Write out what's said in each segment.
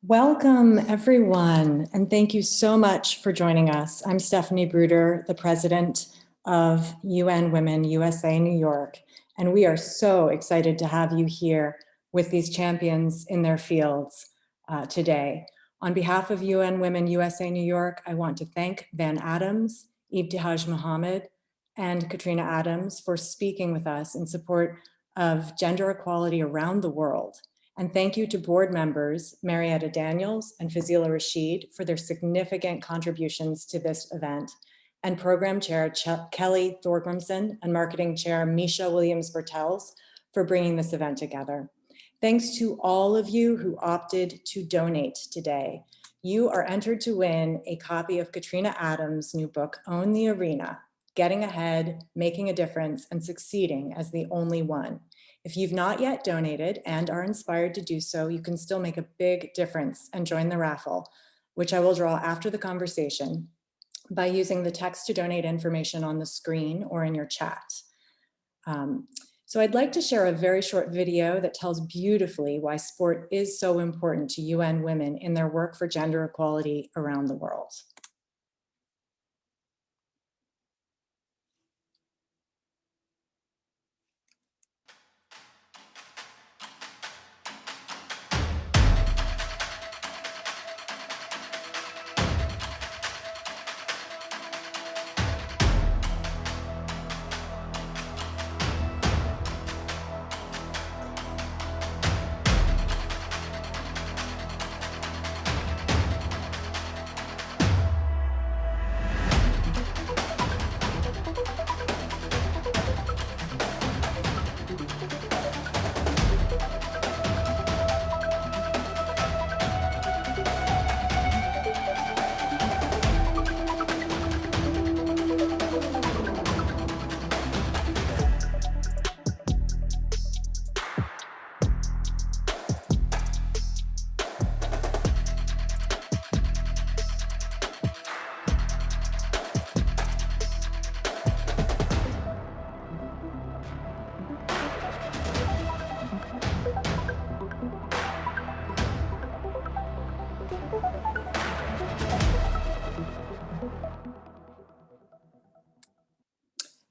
Welcome, everyone, and thank you so much for joining us. I'm Stephanie Bruder, the president of UN Women USA New York, and we are so excited to have you here with these champions in their fields today. On behalf of UN Women USA New York, I want to thank VanAdams, Ibtihaj Muhammad, and Katrina Adams for speaking with us in support of gender equality around the world. And thank you to board members, Marietta Daniels and Fazila Rashid, for their significant contributions to this event, and Program Chair Kelly Thorgrimson and Marketing Chair Misha Williams-Bertels for bringing this event together. Thanks to all of you who opted to donate today. You are entered to win a copy of Katrina Adams' new book, Own the Arena, Getting Ahead, Making a Difference, and Succeeding as the Only One. If you've not yet donated and are inspired to do so, you can still make a big difference and join the raffle, which I will draw after the conversation by using the text to donate information on the screen or in your chat. So I'd like to share a very short video that tells beautifully why sport is so important to UN women in their work for gender equality around the world.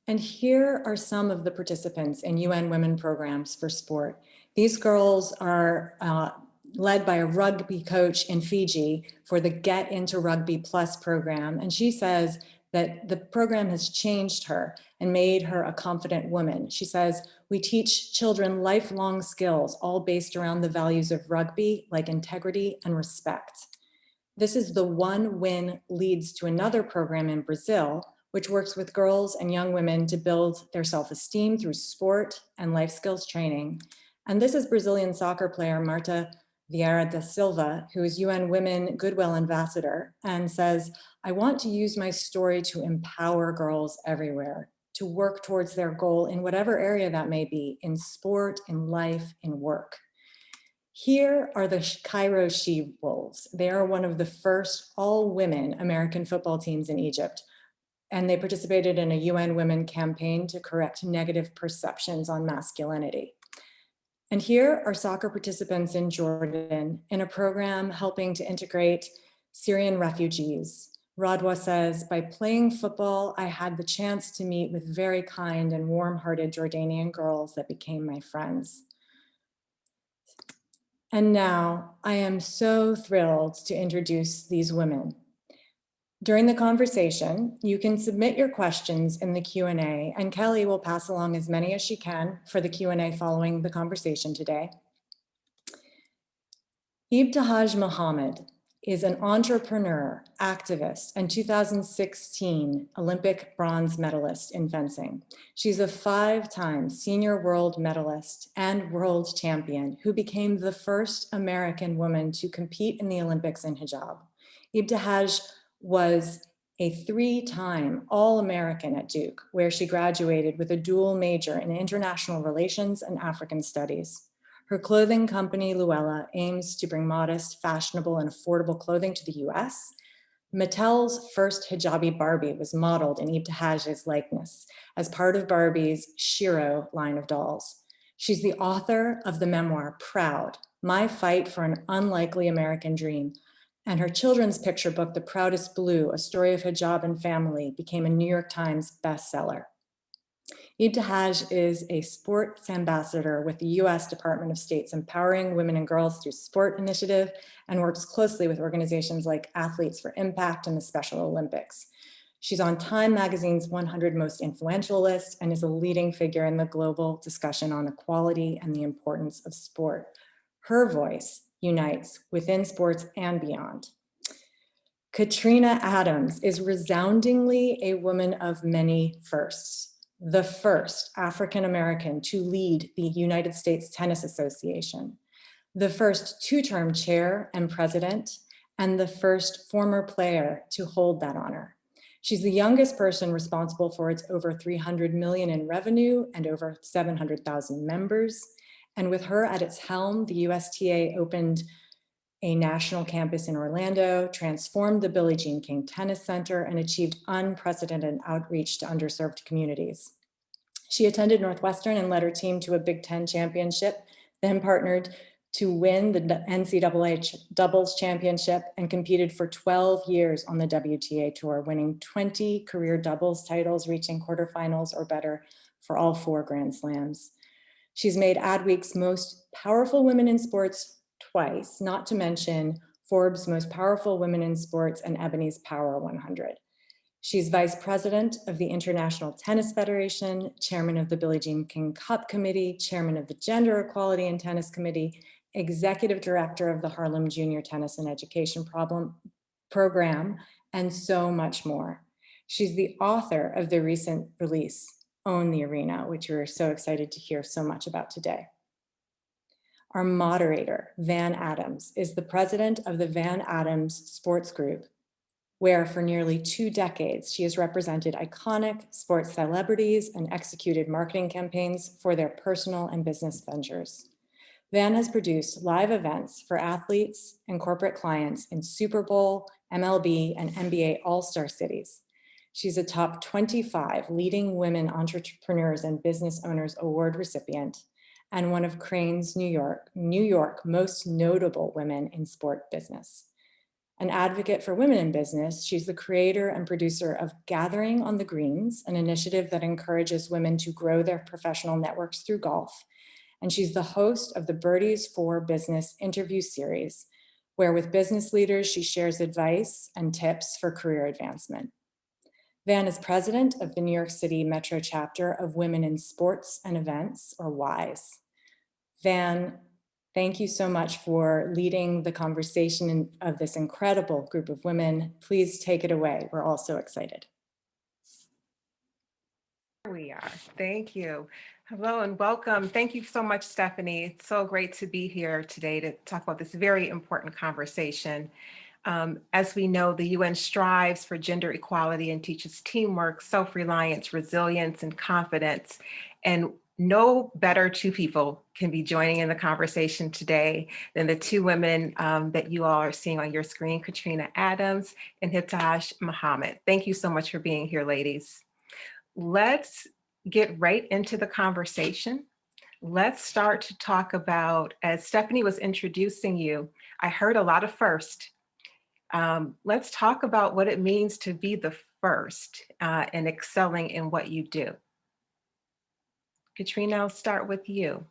And here are some of the participants in UN Women programs for sport. These girls are led by a rugby coach in Fiji for the Get Into Rugby Plus program. And she says that the program has changed her and made her a confident woman. She says, we teach children lifelong skills, all based around the values of rugby, like integrity and respect. This is the One Win Leads to Another program in Brazil, which works with girls and young women to build their self-esteem through sport and life skills training. And this is Brazilian soccer player Marta Vieira da Silva, who is UN Women Goodwill Ambassador, and says, I want to use my story to empower girls everywhere, to work towards their goal in whatever area that may be, in sport, in life, in work. Here are the Cairo She-Wolves. They are one of the first all-women American football teams in Egypt, and they participated in a UN Women campaign to correct negative perceptions on masculinity. And here are soccer participants in Jordan in a program helping to integrate Syrian refugees. Radwa says, by playing football, I had the chance to meet with very kind and warm-hearted Jordanian girls that became my friends. And now I am so thrilled to introduce these women. During the conversation, you can submit your questions in the Q&A, and Kelly will pass along as many as she can for the Q&A following the conversation today. Ibtihaj Muhammad is an entrepreneur, activist, and 2016 Olympic bronze medalist in fencing. She's a 5-time senior world medalist and world champion who became the first American woman to compete in the Olympics in hijab. Ibtihaj was a 3-time All-American at Duke, where she graduated with a dual major in international relations and African studies. Her clothing company, Luella, aims to bring modest, fashionable, and affordable clothing to the US. Mattel's first hijabi Barbie was modeled in Ibtihaj's likeness as part of Barbie's Shiro line of dolls. She's the author of the memoir, Proud, My Fight for an Unlikely American Dream. And her children's picture book, The Proudest Blue, A Story of Hijab and Family, became a New York Times bestseller. Ibtihaj is a sports ambassador with the US Department of State's Empowering Women and Girls Through Sport initiative and works closely with organizations like Athletes for Impact and the Special Olympics. She's on Time Magazine's 100 Most Influential list and is a leading figure in the global discussion on equality and the importance of sport. Her voice unites within sports and beyond. Katrina Adams is resoundingly a woman of many firsts. The first African-American to lead the United States Tennis Association, the first two-term chair and president, and the first former player to hold that honor. She's the youngest person responsible for its over 300 million in revenue and over 700,000 members. And with her at its helm, the USTA opened a national campus in Orlando, transformed the Billie Jean King Tennis Center, and achieved unprecedented outreach to underserved communities. She attended Northwestern and led her team to a Big Ten championship, then partnered to win the NCAA doubles championship and competed for 12 years on the WTA tour, winning 20 career doubles titles, reaching quarterfinals or better for all 4 Grand Slams. She's made Adweek's Most Powerful Women in Sports twice, not to mention Forbes' Most Powerful Women in Sports and Ebony's Power 100. She's vice president of the International Tennis Federation, chairman of the Billie Jean King Cup Committee, chairman of the Gender Equality and Tennis Committee, executive director of the Harlem Junior Tennis and Education Program, and so much more. She's the author of the recent release, Own the Arena, which we're so excited to hear so much about today. Our moderator, VanAdams, is the president of the VanAdams Sports Group, where for nearly 2 decades, she has represented iconic sports celebrities and executed marketing campaigns for their personal and business ventures. Van has produced live events for athletes and corporate clients in Super Bowl, MLB, and NBA All-Star cities. She's a top 25 leading women entrepreneurs and business owners award recipient and one of Crain's New York most notable women in sport business. An advocate for women in business, she's the creator and producer of Gathering on the Greens, an initiative that encourages women to grow their professional networks through golf. And she's the host of the Birdies for Business interview series, where with business leaders, she shares advice and tips for career advancement. Van is president of the New York City Metro chapter of Women in Sports and Events, or WISE. Van, thank you so much for leading the conversation of this incredible group of women. Please take it away. We're all so excited. Here we are. Thank you. Hello and welcome. Thank you so much, Stephanie. It's so great to be here today to talk about this very important conversation. As we know, the UN strives for gender equality and teaches teamwork, self-reliance, resilience, and confidence. And no better 2 people can be joining in the conversation today than the 2 women that you all are seeing on your screen, Katrina Adams and Ibtihaj Muhammad. Thank you so much for being here, ladies. Let's get right into the conversation. Let's start to talk about, as Stephanie was introducing you, I heard a lot of first. Let's talk about what it means to be the first and excelling in what you do. Katrina, I'll start with you.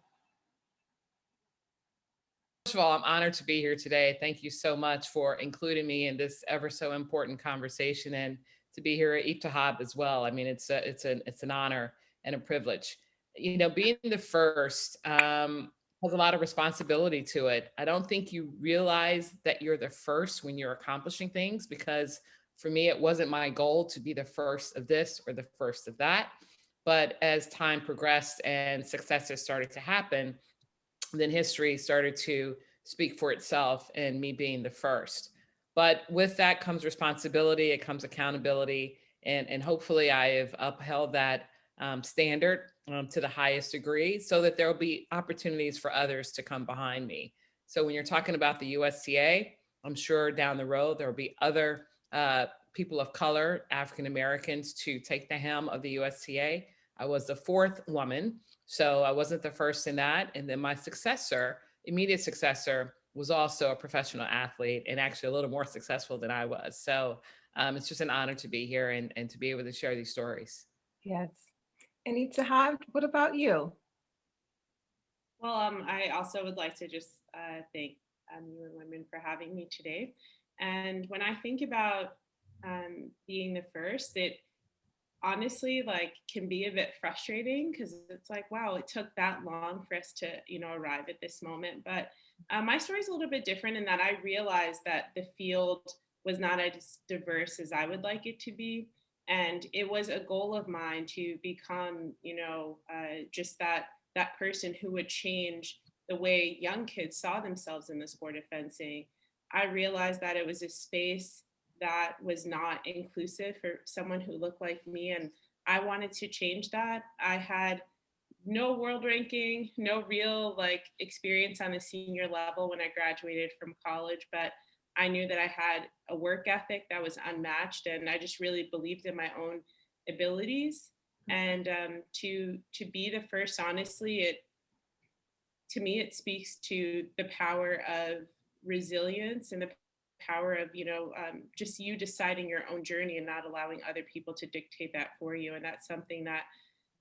First of all, I'm honored to be here today. Thank you so much for including me in this ever so important conversation, and to be here at Ibtihaj as well. I mean, it's an honor and a privilege. You know, being the first has a lot of responsibility to it. I don't think you realize that you're the first when you're accomplishing things, because for me, it wasn't my goal to be the first of this or the first of that. But as time progressed and successes started to happen, then history started to speak for itself and me being the first. But with that comes responsibility, it comes accountability, and hopefully I have upheld that standard to the highest degree so that there will be opportunities for others to come behind me. So when you're talking about the USTA, I'm sure down the road there will be other people of color, African Americans, to take the helm of the USTA. I was the 4th woman, so I wasn't the first in that. And then my successor immediate successor was also a professional athlete and actually a little more successful than I was. So it's just an honor to be here and to be able to share these stories. Yes. And Ibtihaj, what about you? Well, I also would like to just thank you and women for having me today. And when I think about being the first, it honestly like can be a bit frustrating because it's like, wow, it took that long for us to, arrive at this moment. But my story is a little bit different in that I realized that the field was not as diverse as I would like it to be. And it was a goal of mine to become, just that person who would change the way young kids saw themselves in the sport of fencing. I realized that it was a space that was not inclusive for someone who looked like me. And I wanted to change that. I had no world ranking, no real like experience on the senior level when I graduated from college, but I knew that I had a work ethic that was unmatched, and I just really believed in my own abilities. And to be the first, honestly, it to me it speaks to the power of resilience and the power of just you deciding your own journey and not allowing other people to dictate that for you. And that's something that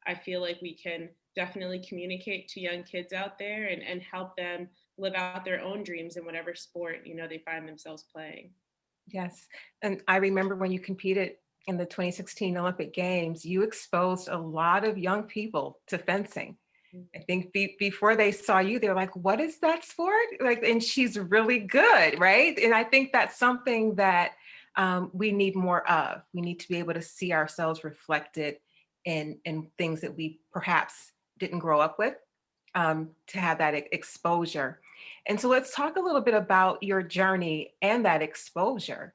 I feel like we can definitely communicate to young kids out there and help them live out their own dreams in whatever sport they find themselves playing. Yes. And I remember when you competed in the 2016 Olympic Games, you exposed a lot of young people to fencing. I think before they saw you, they're like, what is that sport? Like, and she's really good, right? And I think that's something that we need more of. We need to be able to see ourselves reflected in things that we perhaps didn't grow up with, to have that exposure. And so let's talk a little bit about your journey and that exposure.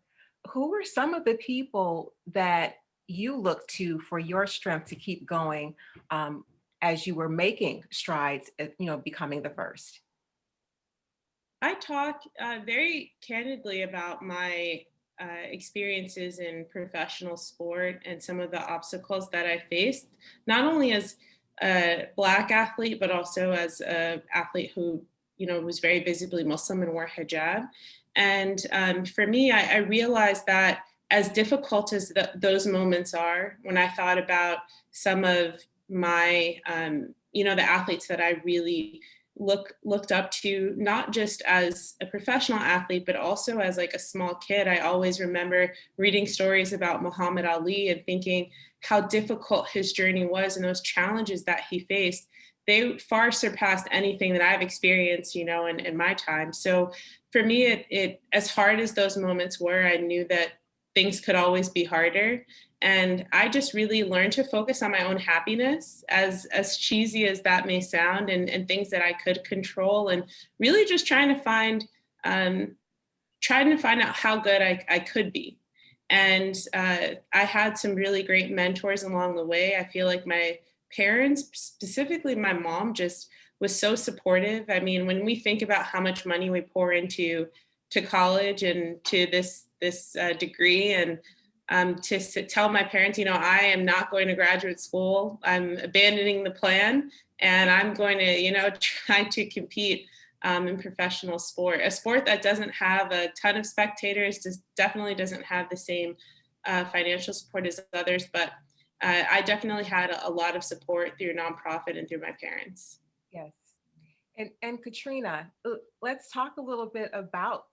Who were some of the people that you look to for your strength to keep going, as you were making strides at, becoming the first? I talk very candidly about my experiences in professional sport and some of the obstacles that I faced, not only as a Black athlete, but also as an athlete who, was very visibly Muslim and wore hijab. And for me, I realized that as difficult as those moments are, when I thought about some of my, the athletes that I really looked up to, not just as a professional athlete but also as like a small kid. I always remember reading stories about Muhammad Ali and thinking how difficult his journey was and those challenges that he faced. They far surpassed anything that I've experienced, in my time. So for me, it as hard as those moments were, I knew that things could always be harder. And I just really learned to focus on my own happiness, as cheesy as that may sound, and things that I could control, and really just trying to find out how good I could be. And I had some really great mentors along the way. I feel like my parents, specifically my mom, just was so supportive. I mean, when we think about how much money we pour into college and to this degree, and to tell my parents, I am not going to graduate school. I'm abandoning the plan, and I'm going to, try to compete in professional sport, a sport that doesn't have a ton of spectators, just definitely doesn't have the same financial support as others. But I definitely had a lot of support through a nonprofit and through my parents. Yes. And Katrina, let's talk a little bit about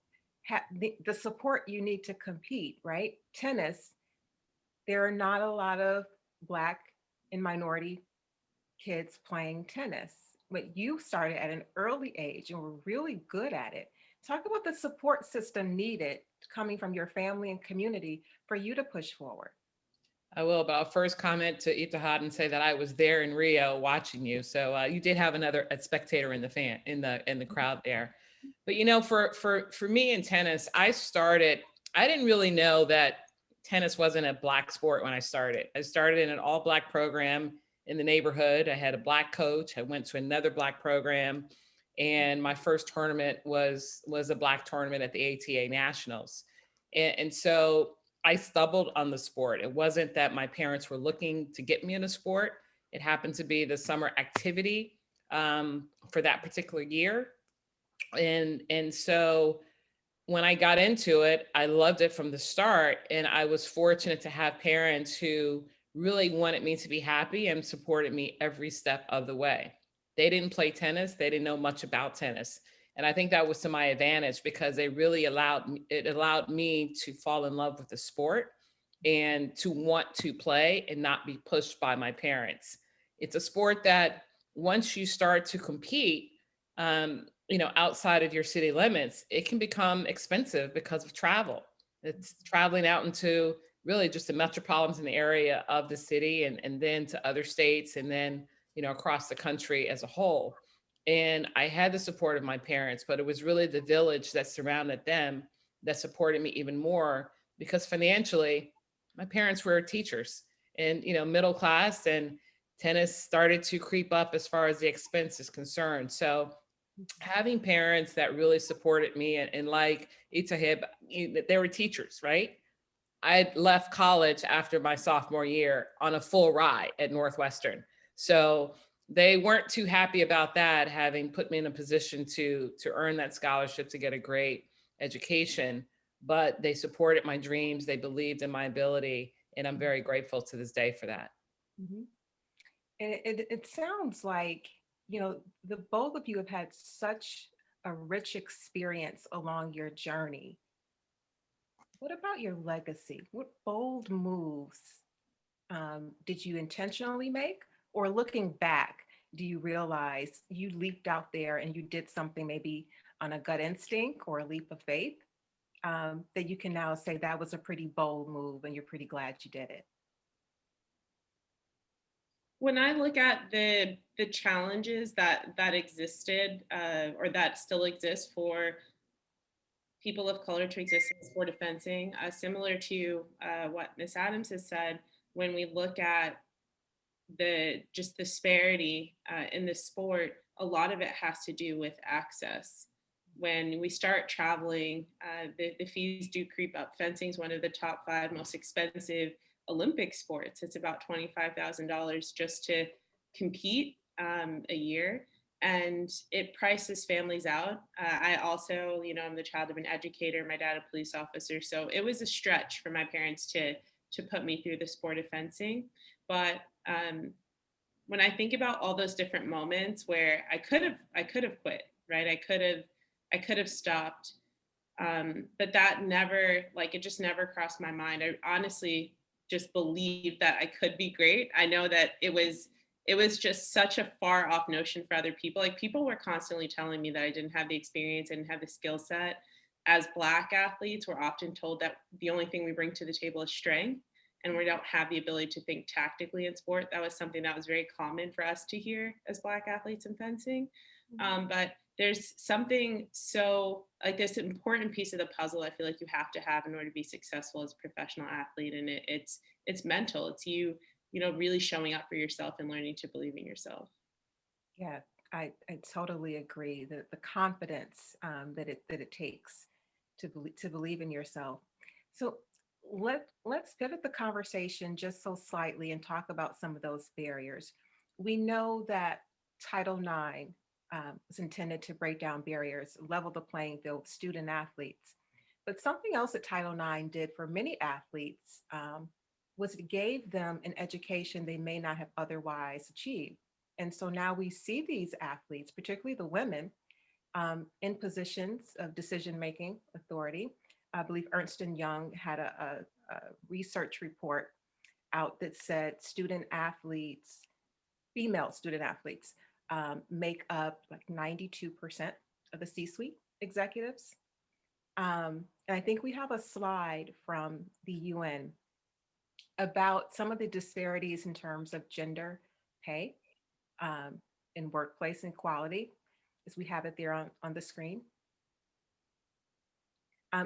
the support you need to compete, right? Tennis, there are not a lot of Black and minority kids playing tennis, but you started at an early age and were really good at it. Talk about the support system needed coming from your family and community for you to push forward. I will, but I'll first comment to Ibtihaj and say that I was there in Rio watching you. So you did have a spectator in the crowd there. But for me in tennis, I didn't really know that tennis wasn't a Black sport when I started. I started in an all Black program in the neighborhood. I had a Black coach. I went to another Black program, and my first tournament was a Black tournament at the ATA Nationals. And so I stumbled on the sport. It wasn't that my parents were looking to get me in a sport. It happened to be the summer activity for that particular year. And so when I got into it, I loved it from the start. And I was fortunate to have parents who really wanted me to be happy and supported me every step of the way. They didn't play tennis, they didn't know much about tennis. And I think that was to my advantage because they really allowed me to fall in love with the sport and to want to play and not be pushed by my parents. It's a sport that once you start to compete, outside of your city limits, it can become expensive because of travel. It's traveling out into really just the metropolitan area of the city and then to other states and then, across the country as a whole. And I had the support of my parents, but it was really the village that surrounded them that supported me even more because financially, my parents were teachers and, middle class, and tennis started to creep up as far as the expense is concerned. So having parents that really supported me and like Itahib, they were teachers, right? I left college after my sophomore year on a full ride at Northwestern. So they weren't too happy about that, having put me in a position to earn that scholarship to get a great education. But they supported my dreams. They believed in my ability. And I'm very grateful to this day for that. Mhm. It sounds like, the both of you have had such a rich experience along your journey. What about your legacy? What bold moves did you intentionally make? Or looking back, do you realize you leaped out there and you did something maybe on a gut instinct or a leap of faith that you can now say that was a pretty bold move and you're pretty glad you did it? When I look at the challenges that existed or that still exist for people of color to exist in sport of fencing, similar to what Miss Adams has said, when we look at the just disparity in the sport, a lot of it has to do with access. When we start traveling, the fees do creep up. Fencing is one of the top 5 most expensive Olympic sports. It's about $25,000 just to compete a year, and it prices families out. I also, I'm the child of an educator, my dad a police officer, so it was a stretch for my parents to put me through the sport of fencing. But when I think about all those different moments where I could have quit, right? I could have stopped. But that never, like, it just never crossed my mind. I honestly just believed that I could be great. I know that it was just such a far off notion for other people. Like, people were constantly telling me that I didn't have the experience, I didn't have the skill set. As Black athletes, we're often told that the only thing we bring to the table is strength, and we don't have the ability to think tactically in sport. That was something that was very common for us to hear as Black athletes in fencing. But there's something so, like, this important piece of the puzzle I feel like you have to have in order to be successful as a professional athlete, and it's mental. It's you, really showing up for yourself and learning to believe in yourself. Yeah, I totally agree. The confidence that it takes to believe in yourself. So let's pivot the conversation just so slightly and talk about some of those barriers. We know that Title IX is intended to break down barriers, level the playing field with student athletes. But something else that Title IX did for many athletes was it gave them an education they may not have otherwise achieved. And so now we see these athletes, particularly the women, in positions of decision-making authority. I believe Ernst and Young had a research report out that said student athletes, female student athletes, make up like 92% of the C-suite executives. And I think we have a slide from the UN about some of the disparities in terms of gender pay um, in workplace equality, as we have it there on the screen.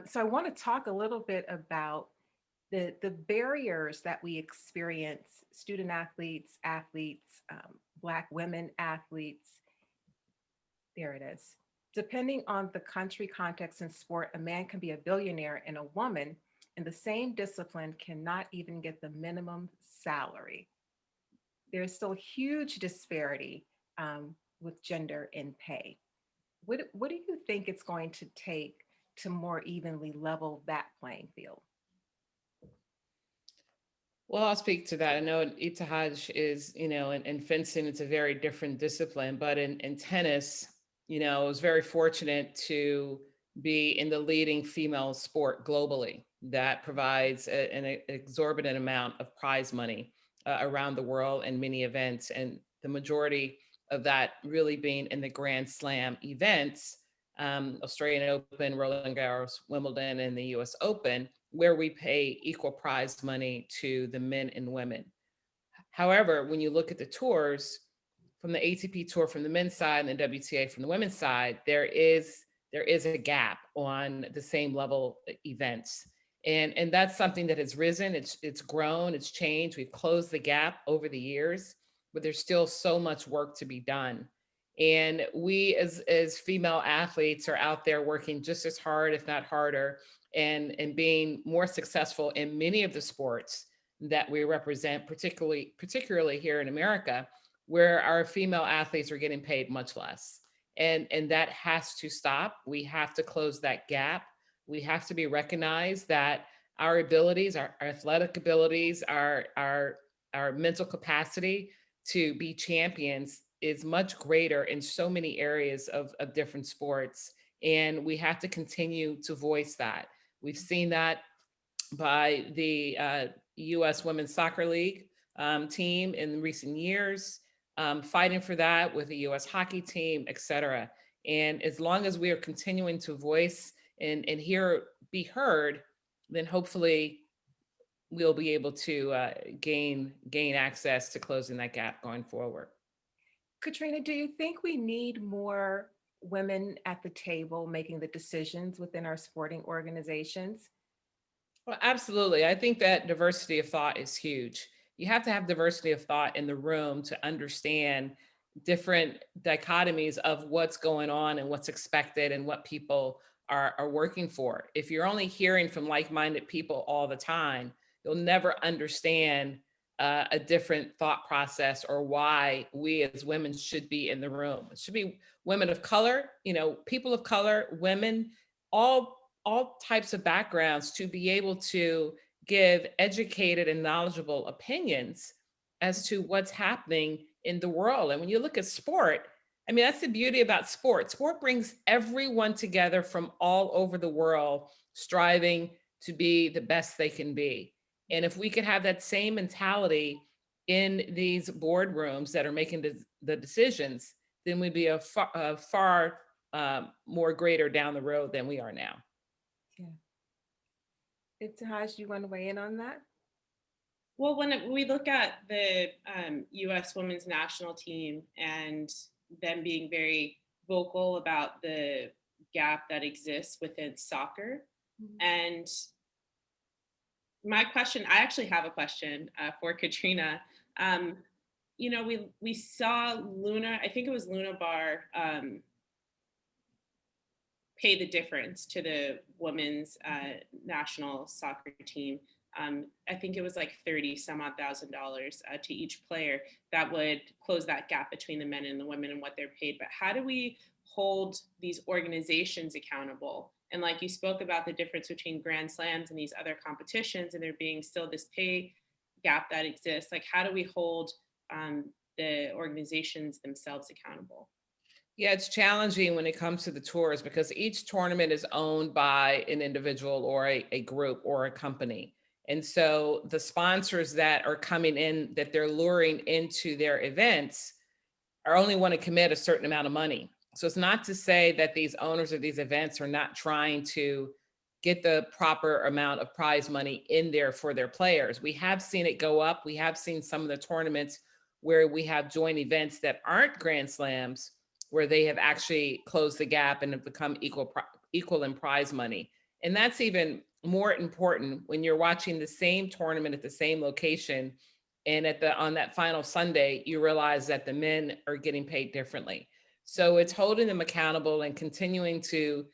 So I want to talk a little bit about the barriers that we experience, student athletes, Black women athletes. There it is. Depending on the country, context, and sport, a man can be a billionaire and a woman in the same discipline cannot even get the minimum salary. There's still huge disparity with gender in pay. What do you think it's going to take to more evenly level that playing field? Well, I'll speak to that. I know Ibtihaj is, in fencing, it's a very different discipline, but in tennis, I was very fortunate to be in the leading female sport globally that provides an exorbitant amount of prize money around the world and many events. And the majority of that really being in the Grand Slam events, Australian Open, Roland Garros, Wimbledon, and the US Open, where we pay equal prize money to the men and women. However, when you look at the tours, from the ATP tour from the men's side and the WTA from the women's side, there is a gap on the same level events. And that's something that has risen, it's grown, it's changed. We've closed the gap over the years, but there's still so much work to be done. And we as female athletes are out there working just as hard, if not harder, and being more successful in many of the sports that we represent, particularly here in America, where our female athletes are getting paid much less. And that has to stop. We have to close that gap. We have to be recognized that our abilities, our athletic abilities, our mental capacity to be champions is much greater in so many areas of different sports. And we have to continue to voice that. We've seen that by the US Women's Soccer League team in recent years, fighting for that with the US hockey team, et cetera. And as long as we are continuing to voice and be heard, then hopefully we'll be able to gain access to closing that gap going forward. Katrina, do you think we need more women at the table making the decisions within our sporting organizations? Well, absolutely. I think that diversity of thought is huge. You have to have diversity of thought in the room to understand different dichotomies of what's going on and what's expected and what people are working for. If you're only hearing from like-minded people all the time, you'll never understand a different thought process or why we as women should be in the room. It should be women of color, people of color, women, all types of backgrounds to be able to give educated and knowledgeable opinions as to what's happening in the world. And when you look at sport, I mean, that's the beauty about sport. Sport brings everyone together from all over the world, striving to be the best they can be. And if we could have that same mentality in these boardrooms that are making the decisions, then we'd be a far more greater down the road than we are now. Yeah. Ibtihaj, you want to weigh in on that? Well, when we look at the U.S. women's national team and them being very vocal about the gap that exists within soccer, and my question, I actually have a question for Katrina. We saw Luna, I think it was Luna Bar, pay the difference to the women's national soccer team. I think it was like $30 some odd thousand to each player that would close that gap between the men and the women and what they're paid. But how do we hold these organizations accountable? And like you spoke about the difference between Grand Slams and these other competitions, and there being still this pay gap that exists. Like, how do we hold the organizations themselves accountable? Yeah, it's challenging when it comes to the tours because each tournament is owned by an individual or a group or a company. And so the sponsors that are coming in, that they're luring into their events, are only want to commit a certain amount of money. So it's not to say that these owners of these events are not trying to get the proper amount of prize money in there for their players. We have seen it go up. We have seen some of the tournaments where we have joint events that aren't Grand Slams, where they have actually closed the gap and have become equal in prize money. And that's even more important when you're watching the same tournament at the same location, and on that final Sunday, you realize that the men are getting paid differently. So it's holding them accountable and continuing to,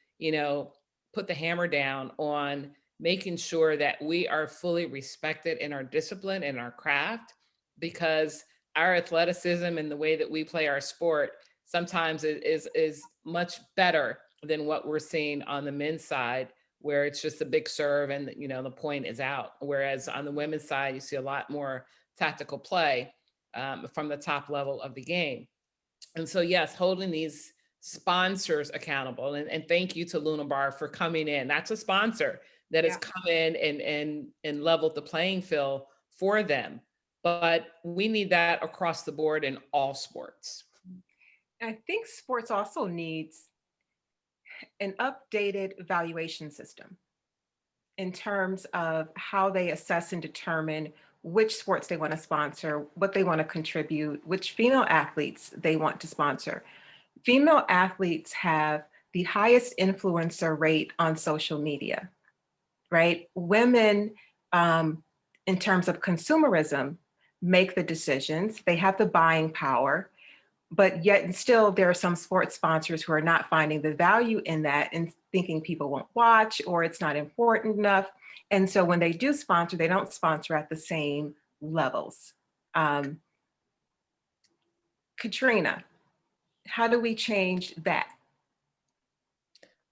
put the hammer down on making sure that we are fully respected in our discipline and our craft, because our athleticism and the way that we play our sport sometimes is much better than what we're seeing on the men's side, where it's just a big serve and the point is out. Whereas on the women's side, you see a lot more tactical play from the top level of the game. And so, yes, holding these sponsors accountable. And thank you to Luna Bar for coming in. That's a sponsor that has Yeah. come in and leveled the playing field for them. But we need that across the board in all sports. I think sports also needs an updated evaluation system in terms of how they assess and determine which sports they want to sponsor, what they want to contribute, which female athletes they want to sponsor. Female athletes have the highest influencer rate on social media, right? Women, in terms of consumerism, make the decisions. They have the buying power, but yet and still there are some sports sponsors who are not finding the value in that and thinking people won't watch or it's not important enough. And so when they do sponsor, they don't sponsor at the same levels. Katrina, how do we change that?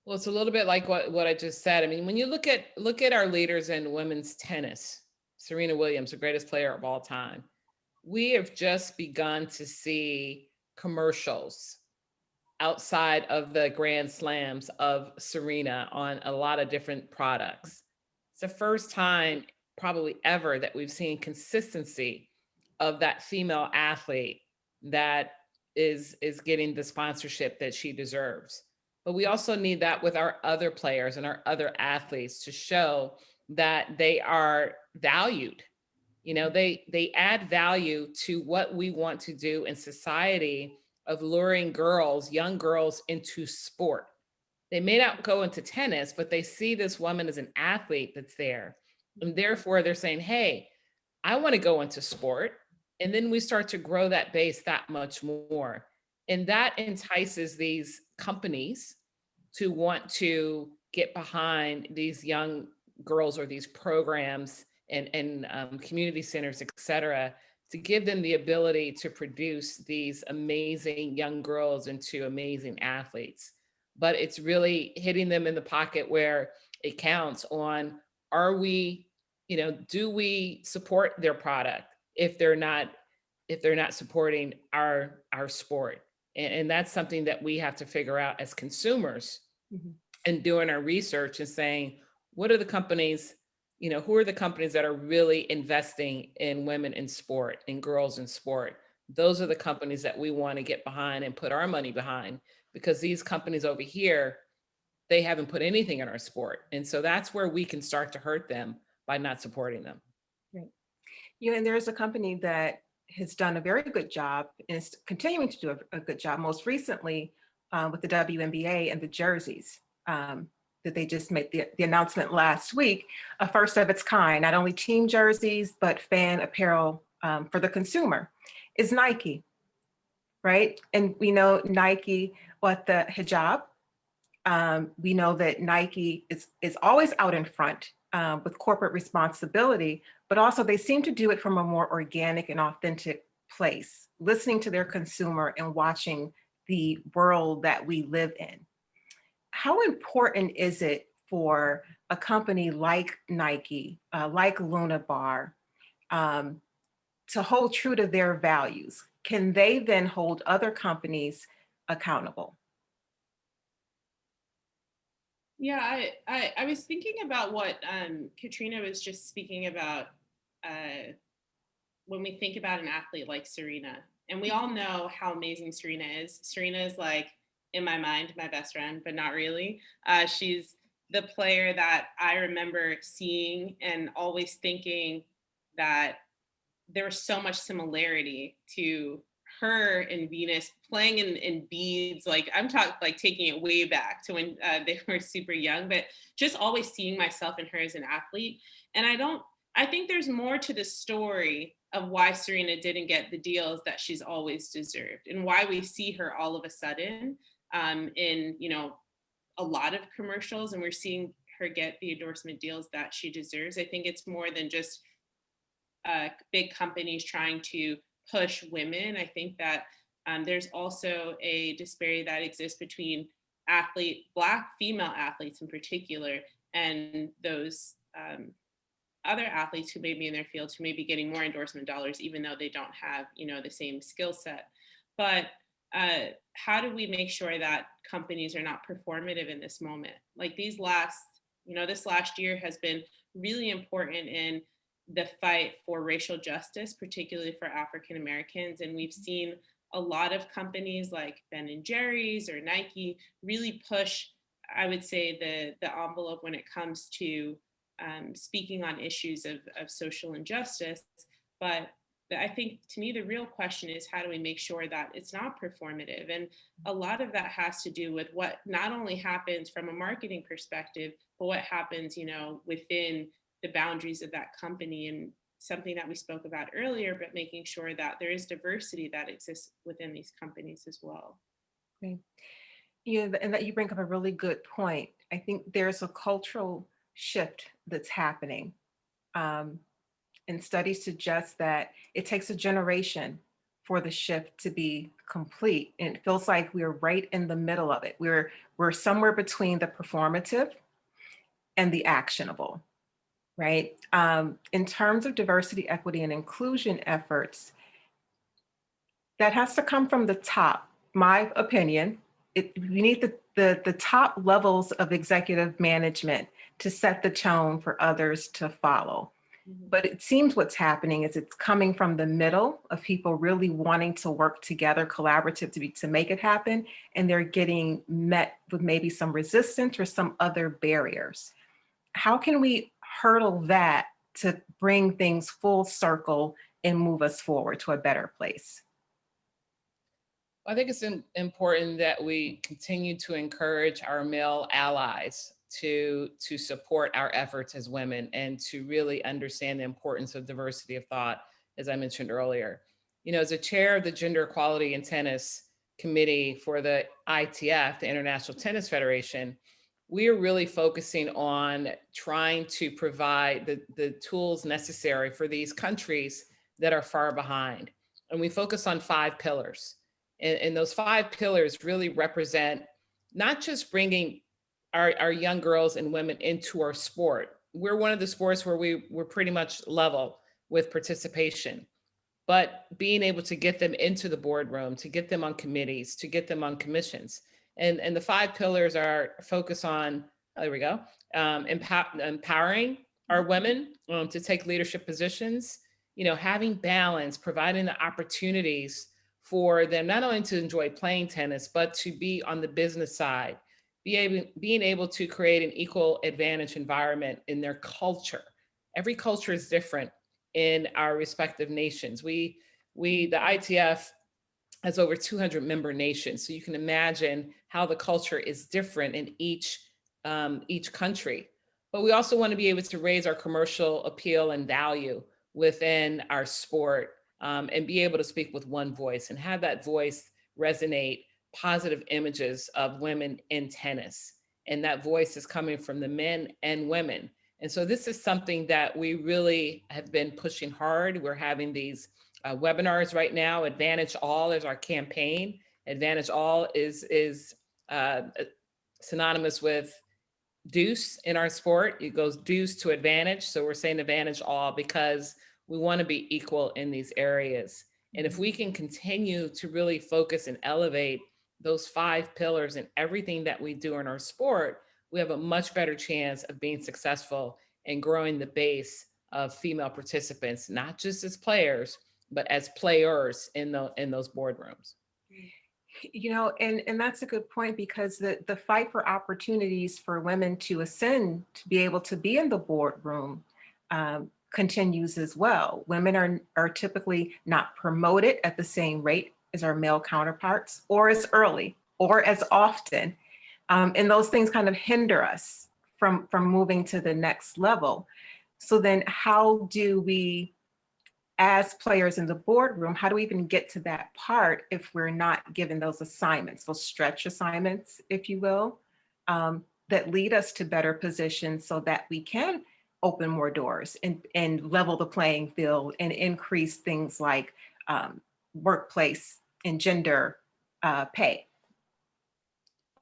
Well, it's a little bit like what I just said. I mean, when you look at our leaders in women's tennis, Serena Williams, the greatest player of all time, we have just begun to see commercials outside of the Grand Slams of Serena on a lot of different products. It's the first time probably ever that we've seen consistency of that female athlete that is getting the sponsorship that she deserves. But we also need that with our other players and our other athletes to show that they are valued. They add value to what we want to do in society of luring young girls into sport. They may not go into tennis, but they see this woman as an athlete that's there. And therefore they're saying, hey, I want to go into sport. And then we start to grow that base that much more. And that entices these companies to want to get behind these young girls or these programs and community centers, et cetera, to give them the ability to produce these amazing young girls into amazing athletes. But it's really hitting them in the pocket where it counts on, do we support their product if they're not supporting our sport? And that's something that we have to figure out as consumers. Mhm. And doing our research and saying, what are the companies, who are the companies that are really investing in women in sport and girls in sport? Those are the companies that we want to get behind and put our money behind, because these companies over here, they haven't put anything in our sport. And so that's where we can start to hurt them by not supporting them. Right. And there's a company that has done a very good job and is continuing to do a good job, most recently with the WNBA and the jerseys that they just made the announcement last week, a first of its kind, not only team jerseys, but fan apparel for the consumer, is Nike, right? And we know Nike, the hijab, we know that Nike is always out in front with corporate responsibility, but also they seem to do it from a more organic and authentic place, listening to their consumer and watching the world that we live in. How important is it for a company like Nike, like Luna Bar, to hold true to their values? Can they then hold other companies accountable? Yeah, I was thinking about what Katrina was just speaking about when we think about an athlete like Serena. And we all know how amazing Serena is. Serena is like, in my mind, my best friend, but not really. She's the player that I remember seeing and always thinking that there was so much similarity to her and Venus playing in beads. Like I'm talking like taking it way back to when they were super young, but just always seeing myself in her as an athlete. And I think there's more to the story of why Serena didn't get the deals that she's always deserved and why we see her all of a sudden in, a lot of commercials, and we're seeing her get the endorsement deals that she deserves. I think it's more than just big companies trying to push women. I think that There's also a disparity that exists between Black female athletes in particular, and those other athletes who may be in their fields who may be getting more endorsement dollars, even though they don't have, the same skill set. But how do we make sure that companies are not performative in this moment? Like this last year has been really important in the fight for racial justice, particularly for African Americans. And we've seen a lot of companies like Ben and Jerry's or Nike really push, I would say, the envelope when it comes to speaking on issues of social injustice. But I think, to me, the real question is, how do we make sure that it's not performative? And a lot of that has to do with what not only happens from a marketing perspective, but what happens, within the boundaries of that company. And something that we spoke about earlier, but making sure that there is diversity that exists within these companies as well. Okay. And that you bring up a really good point. I think there's a cultural shift that's happening. And studies suggest that it takes a generation for the shift to be complete. And it feels like we're right in the middle of it. We're somewhere between the performative and the actionable, right? In terms of diversity, equity, and inclusion efforts, that has to come from the top. My opinion, we need the top levels of executive management to set the tone for others to follow. But it seems what's happening is it's coming from the middle of people really wanting to work together collaboratively to make it happen. And they're getting met with maybe some resistance or some other barriers. How can we hurdle that to bring things full circle and move us forward to a better place? I think it's important that we continue to encourage our male allies to support our efforts as women and to really understand the importance of diversity of thought, as I mentioned earlier. As a chair of the Gender Equality in Tennis Committee for the ITF, the International Tennis Federation, we are really focusing on trying to provide the tools necessary for these countries that are far behind. And we focus on 5 pillars. And those 5 pillars really represent not just bringing our young girls and women into our sport. We're one of the sports where we're pretty much level with participation, but being able to get them into the boardroom, to get them on committees, to get them on commissions. And the 5 pillars are focus on, there we go, empowering our women to take leadership positions, having balance, providing the opportunities for them not only to enjoy playing tennis, but to be on the business side, being able to create an equal advantage environment in their culture. Every culture is different in our respective nations. The ITF has over 200 member nations, so you can imagine how the culture is different in each country. But we also want to be able to raise our commercial appeal and value within our sport, and be able to speak with one voice and have that voice resonate positive images of women in tennis. And that voice is coming from the men and women. And so this is something that we really have been pushing hard. We're having these webinars right now. Advantage All is our campaign. Advantage All is synonymous with deuce in our sport. It goes deuce to advantage. So we're saying advantage all because we want to be equal in these areas. And if we can continue to really focus and elevate those 5 pillars in everything that we do in our sport, we have a much better chance of being successful and growing the base of female participants, not just as players, but as players in those boardrooms. And that's a good point, because the fight for opportunities for women to ascend, to be able to be in the boardroom, continues as well. Women are typically not promoted at the same rate as our male counterparts, or as early, or as often. And those things kind of hinder us from moving to the next level. So then how do we, as players in the boardroom, how do we even get to that part if we're not given those assignments, those stretch assignments, if you will, that lead us to better positions so that we can open more doors and level the playing field and increase things like workplace in gender pay?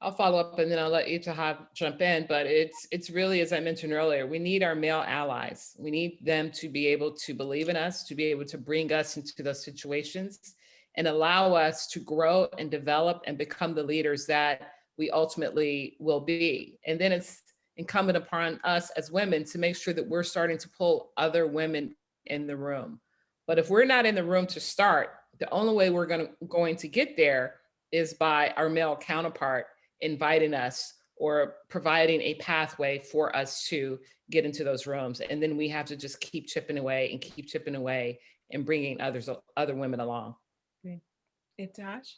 I'll follow up and then I'll let Ibtihaj jump in, but it's really, as I mentioned earlier, we need our male allies. We need them to be able to believe in us, to be able to bring us into those situations and allow us to grow and develop and become the leaders that we ultimately will be. And then it's incumbent upon us as women to make sure that we're starting to pull other women in the room. But if we're not in the room to start, the only way we're going to get there is by our male counterpart inviting us or providing a pathway for us to get into those rooms. And then we have to just keep chipping away and keep chipping away and bringing other women along. Ibtihaj?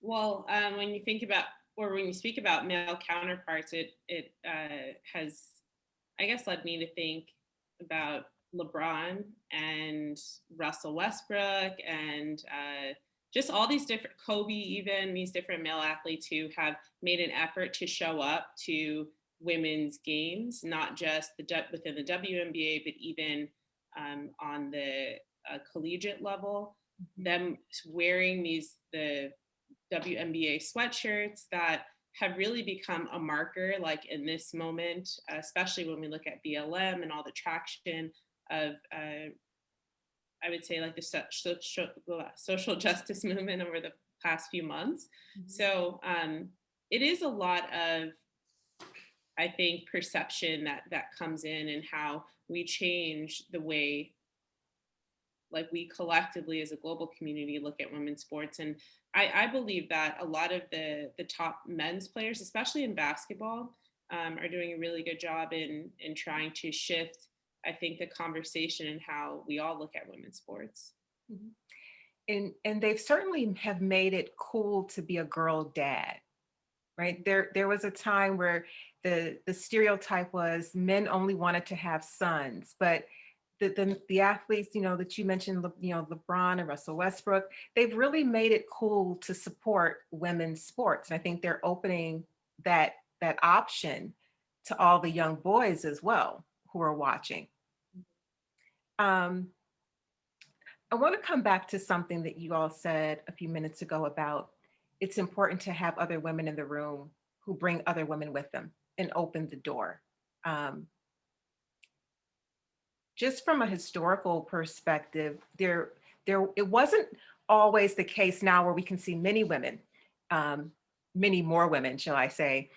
Well, when you think about, or when you speak about male counterparts, it has, I guess, led me to think about LeBron and Russell Westbrook and just all these different, Kobe, even these different male athletes who have made an effort to show up to women's games, not just within the WNBA, but even on the collegiate level. Them wearing the WNBA sweatshirts that have really become a marker, like in this moment, especially when we look at BLM and all the traction of I would say like the social justice movement over the past few months. Mm-hmm. So it is a lot of, I think, perception that comes in and how we change the way, like, we collectively as a global community look at women's sports. And I believe that a lot of the top men's players, especially in basketball, are doing a really good job in trying to shift, I think, the conversation and how we all look at women's sports. Mm-hmm. And they've certainly have made it cool to be a girl dad, right? There was a time where the stereotype was men only wanted to have sons, but the athletes, that you mentioned, LeBron and Russell Westbrook, they've really made it cool to support women's sports. And I think they're opening that option to all the young boys as well who are watching. I want to come back to something that you all said a few minutes ago about it's important to have other women in the room who bring other women with them and open the door. Just from a historical perspective, it wasn't always the case now where we can see many women, many more women, shall I say,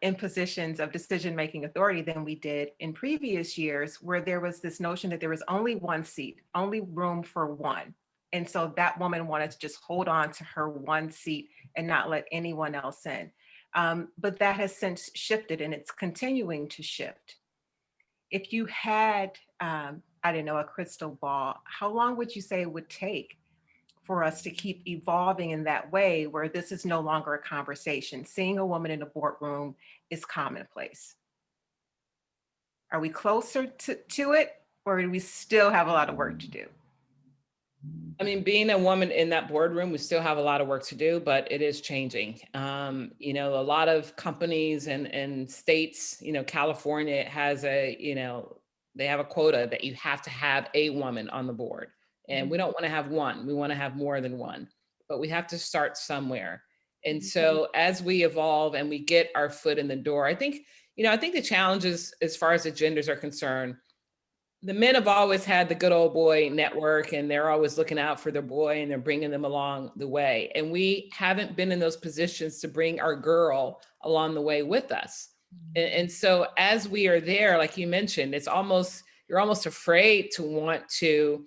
in positions of decision-making authority than we did in previous years, where there was this notion that there was only one seat, only room for one. And so that woman wanted to just hold on to her one seat and not let anyone else in. But that has since shifted and it's continuing to shift. If you had, I don't know, a crystal ball, how long would you say it would take for us to keep evolving in that way where this is no longer a conversation? Seeing a woman in a boardroom is commonplace. Are we closer to it, or do we still have a lot of work to do? I mean, being a woman in that boardroom, we still have a lot of work to do, but it is changing. A lot of companies and states, California has they have a quota that you have to have a woman on the board. And we don't want to have one, we want to have more than one, but we have to start somewhere. And so as we evolve and we get our foot in the door, I think the challenges as far as the genders are concerned, the men have always had the good old boy network and they're always looking out for their boy and they're bringing them along the way. And we haven't been in those positions to bring our girl along the way with us. And so as we are there, like you mentioned, you're almost afraid to want to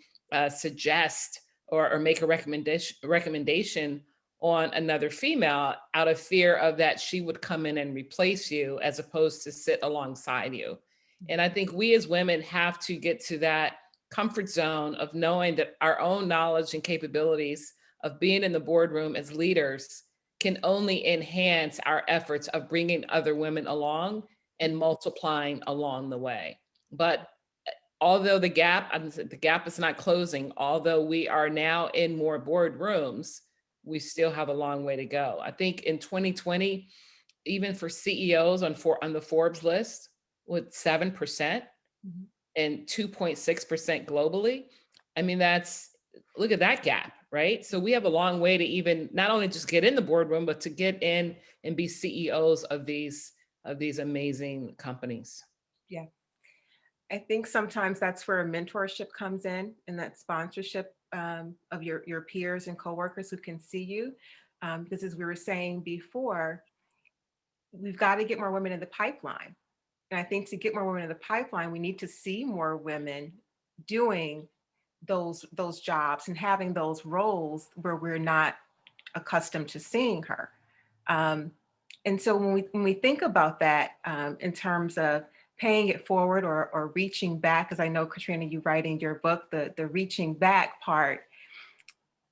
suggest or make a recommendation on another female out of fear of that she would come in and replace you as opposed to sit alongside you. And I think we as women have to get to that comfort zone of knowing that our own knowledge and capabilities of being in the boardroom as leaders can only enhance our efforts of bringing other women along and multiplying along the way. But although the gap is not closing, although we are now in more boardrooms, we still have a long way to go. I think in 2020, even for CEOs on the Forbes list, with 7% and 2.6% globally. I mean, look at that gap, right? So we have a long way to even not only just get in the boardroom, but to get in and be CEOs of these amazing companies. Yeah. I think sometimes that's where mentorship comes in, and that sponsorship of your peers and coworkers who can see you. Because as we were saying before, we've got to get more women in the pipeline. And I think to get more women in the pipeline, we need to see more women doing those jobs and having those roles where we're not accustomed to seeing her. Um, and so when we think about that in terms of paying it forward or reaching back, because I know, Katrina, you write in your book, the reaching back part,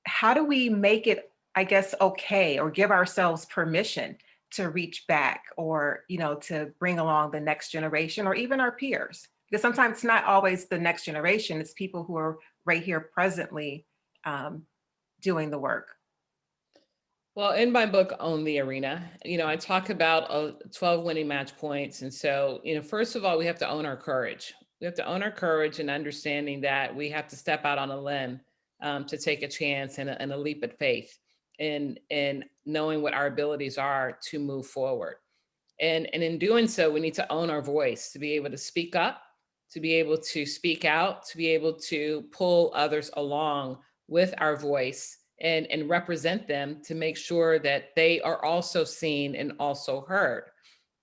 how do we make it, I guess, okay, or give ourselves permission to reach back, or, you know, to bring along the next generation or even our peers? Because sometimes it's not always the next generation, it's people who are right here presently doing the work. Well, in my book, Own the Arena, you know, I talk about 12 winning match points. And so, you know, first of all, we have to own our courage. We have to own our courage and understanding that we have to step out on a limb to take a chance and a leap of faith and knowing what our abilities are to move forward. And in doing so, we need to own our voice, to be able to speak up, to be able to speak out, to be able to pull others along with our voice and represent them, to make sure that they are also seen and also heard.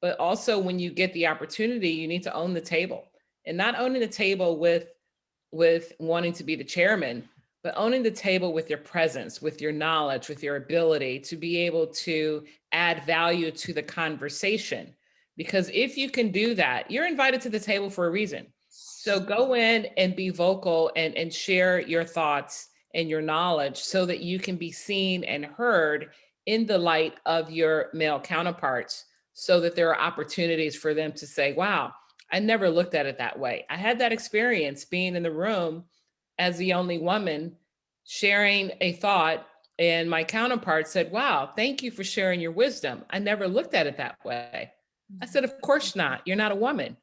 But also, when you get the opportunity, you need to own the table, and not owning the table with wanting to be the chairman, but owning the table with your presence, with your knowledge, with your ability to be able to add value to the conversation. Because if you can do that, you're invited to the table for a reason. So go in and be vocal and share your thoughts and your knowledge so that you can be seen and heard in the light of your male counterparts, so that there are opportunities for them to say, wow, I never looked at it that way. I had that experience being in the room as the only woman sharing a thought, and my counterpart said, wow, thank you for sharing your wisdom. I never looked at it that way. I said, of course not. You're not a woman.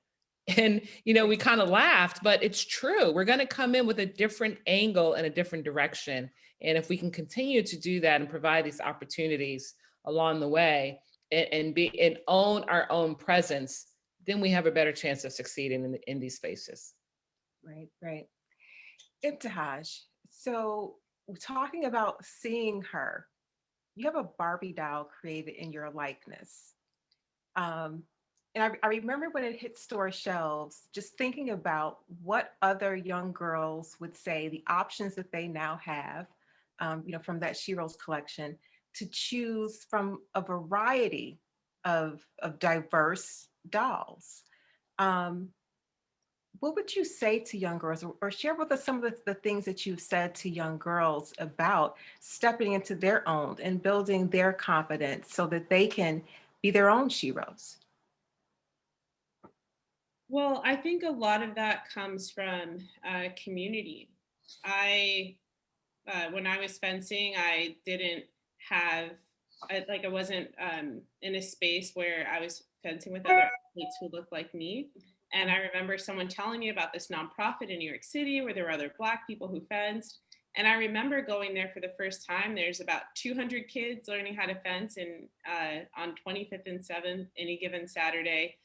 And, you know, we kind of laughed, but it's true. We're going to come in with a different angle and a different direction. And if we can continue to do that and provide these opportunities along the way and own our own presence, then we have a better chance of succeeding in these spaces. Right, right. Ibtihaj, so talking about seeing her, you have a Barbie doll created in your likeness. Um, and I remember when it hit store shelves, just thinking about what other young girls would say, the options that they now have, you know, from that She Rose collection, to choose from a variety of diverse dolls. Um, what would you say to young girls, or share with us some of the things that you've said to young girls about stepping into their own and building their confidence so that they can be their own sheroes? Well, I think a lot of that comes from community. I when I was fencing, I didn't have I wasn't in a space where I was fencing with other athletes who looked like me. And I remember someone telling me about this nonprofit in New York City where there were other Black people who fenced. And I remember going there for the first time. There's about 200 kids learning how to fence on 25th and 7th any given Saturday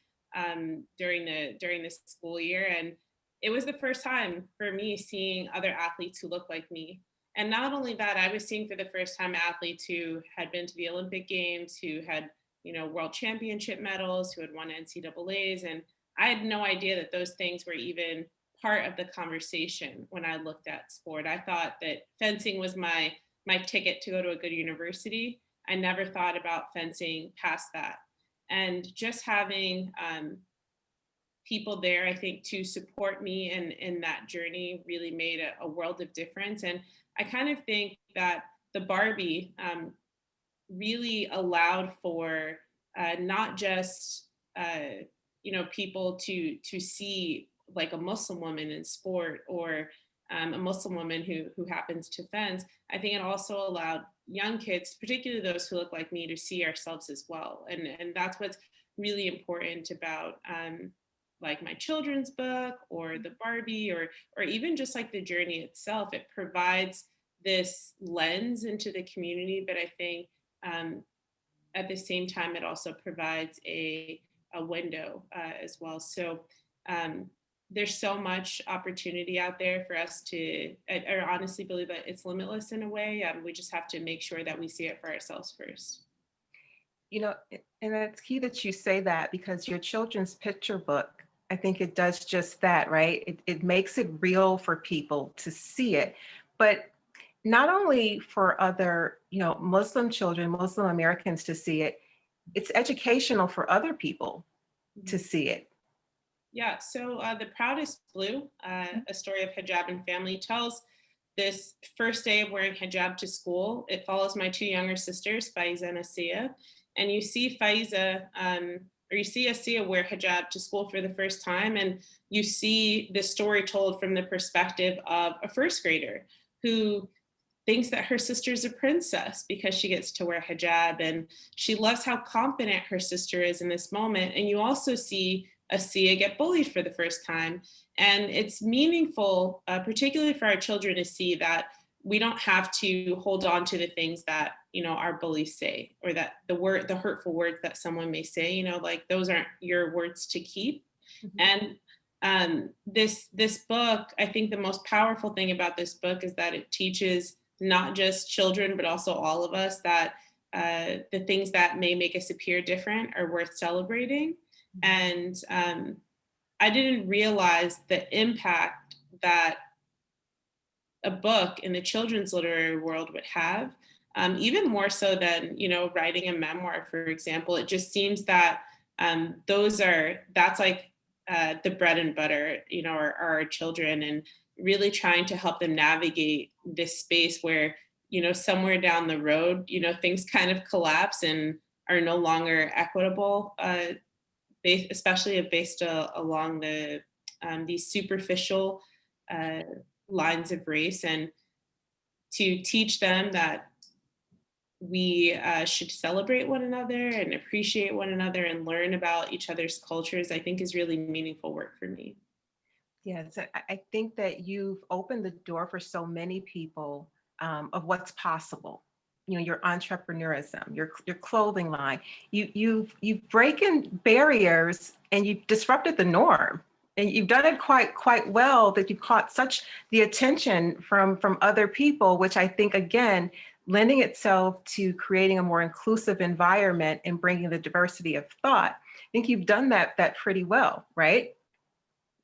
during the school year. And it was the first time for me seeing other athletes who looked like me. And not only that, I was seeing for the first time athletes who had been to the Olympic Games, who had, you know, world championship medals, who had won NCAAs. And I had no idea that those things were even part of the conversation when I looked at sport. I thought that fencing was my ticket to go to a good university. I never thought about fencing past that. And just having people there, I think, to support me in that journey really made a world of difference. And I kind of think that the Barbie really allowed for not just people to see like a Muslim woman in sport, or a Muslim woman who happens to fence. I think it also allowed young kids, particularly those who look like me, to see ourselves as well. And that's what's really important about like my children's book or the Barbie, or even just like the journey itself. It provides this lens into the community, but I think at the same time, it also provides a window as well. So there's so much opportunity out there for us to, I honestly believe that it's limitless in a way. We just have to make sure that we see it for ourselves first. You know, and it's key that you say that, because your children's picture book, I think it does just that, right? It makes it real for people to see it, but not only for other, Muslim children, Muslim Americans to see it, it's educational for other people to see it. Yeah, so The Proudest Blue, a story of hijab and family, tells this first day of wearing hijab to school. It follows my two younger sisters, Faiza and Asiya. And you see Faiza, or you see Asiya wear hijab to school for the first time. And you see the story told from the perspective of a first grader who thinks that her sister is a princess because she gets to wear hijab. And she loves how confident her sister is in this moment. And you also see Asiya get bullied for the first time. And it's meaningful, particularly for our children, to see that we don't have to hold on to the things that, our bullies say, or that the hurtful words that someone may say, like those aren't your words to keep. Mm-hmm. And this book, I think the most powerful thing about this book is that it teaches not just children, but also all of us that the things that may make us appear different are worth celebrating. And I didn't realize the impact that a book in the children's literary world would have, even more so than, writing a memoir, for example. It just seems that that's like the bread and butter, are our children, and really trying to help them navigate this space where, somewhere down the road, things kind of collapse and are no longer equitable, especially based along these superficial lines of race, and to teach them that we should celebrate one another and appreciate one another and learn about each other's cultures, I think is really meaningful work for me. Yes, I think that you've opened the door for so many people of what's possible. Your entrepreneurism, your clothing line, you've broken barriers and you've disrupted the norm. And you've done it quite well, that you've caught such the attention from other people, which I think, again, lending itself to creating a more inclusive environment and bringing the diversity of thought. I think you've done that pretty well, right?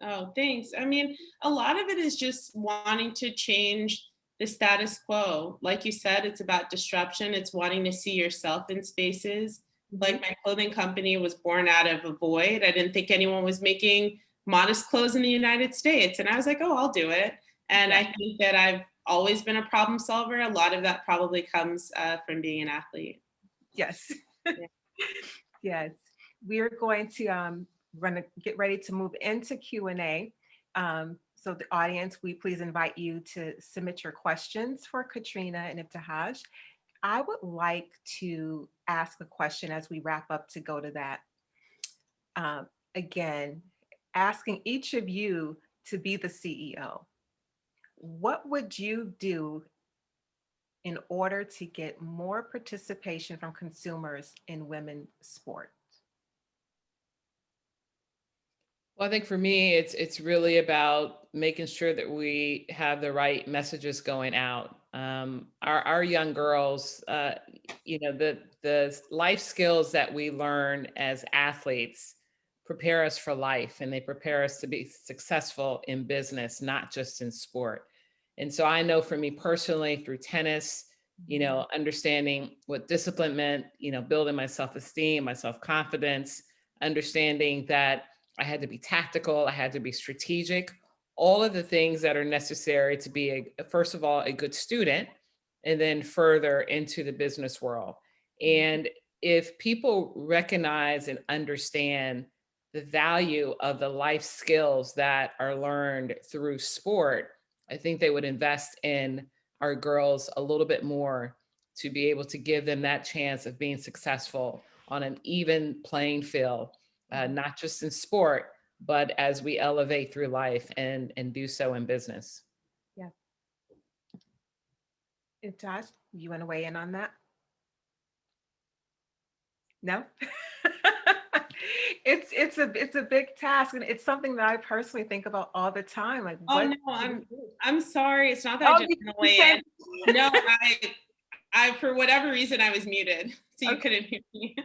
Oh, thanks. I mean, a lot of it is just wanting to change the status quo. Like you said, it's about disruption. It's wanting to see yourself in spaces. Like my clothing company was born out of a void. I didn't think anyone was making modest clothes in the United States. And I was like, oh, I'll do it. And I think that I've always been a problem solver. A lot of that probably comes from being an athlete. Yes. Yes. We're going to get ready to move into Q&A. So the audience, we please invite you to submit your questions for Katrina and Ibtihaj. I would like to ask a question as we wrap up to go to that. Again, asking each of you to be the CEO. What would you do in order to get more participation from consumers in women's sport? Well, I think for me, it's really about making sure that we have the right messages going out. Our young girls, the life skills that we learn as athletes prepare us for life, and they prepare us to be successful in business, not just in sport. And so I know for me personally, through tennis, understanding what discipline meant, building my self-esteem, my self-confidence, understanding that I had to be tactical, I had to be strategic, all of the things that are necessary to be, first of all, a good student, and then further into the business world. And if people recognize and understand the value of the life skills that are learned through sport, I think they would invest in our girls a little bit more to be able to give them that chance of being successful on an even playing field. Not just in sport, but as we elevate through life and do so in business. Yeah. Josh, you want to weigh in on that? No? It's a big task, and it's something that I personally think about all the time. Like, Oh what no, do we do? I'm sorry. It's not that I Oh, didn't you want to you weigh said in. No, I for whatever reason I was muted, so you okay. couldn't hear me.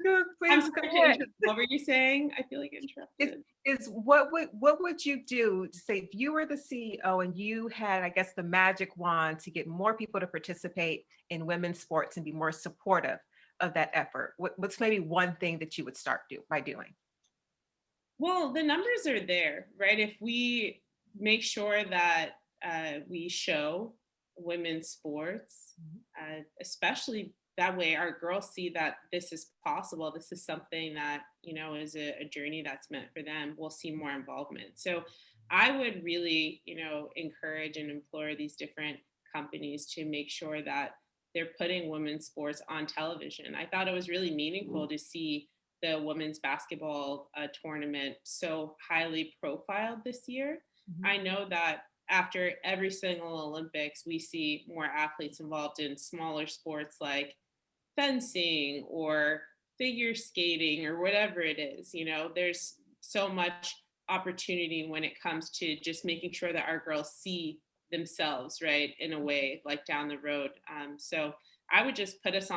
Good, I'm please go sorry to ahead. interrupt. What were you saying? I feel like I Is interrupted. is what would you do to say if you were the CEO and you had, I guess, the magic wand to get more people to participate in women's sports and be more supportive of that effort? What's maybe one thing that you would start by doing? Well, the numbers are there, right? If we make sure that we show women's sports, especially that way our girls see that this is possible. This is something that, is a journey that's meant for them. We'll see more involvement. So I would really, encourage and implore these different companies to make sure that they're putting women's sports on television. I thought it was really meaningful to see the women's basketball tournament so highly profiled this year. Mhm. I know that after every single Olympics, we see more athletes involved in smaller sports like fencing or figure skating or whatever it is. There's so much opportunity when it comes to just making sure that our girls see themselves, right, in a way like down the road. So I would just put us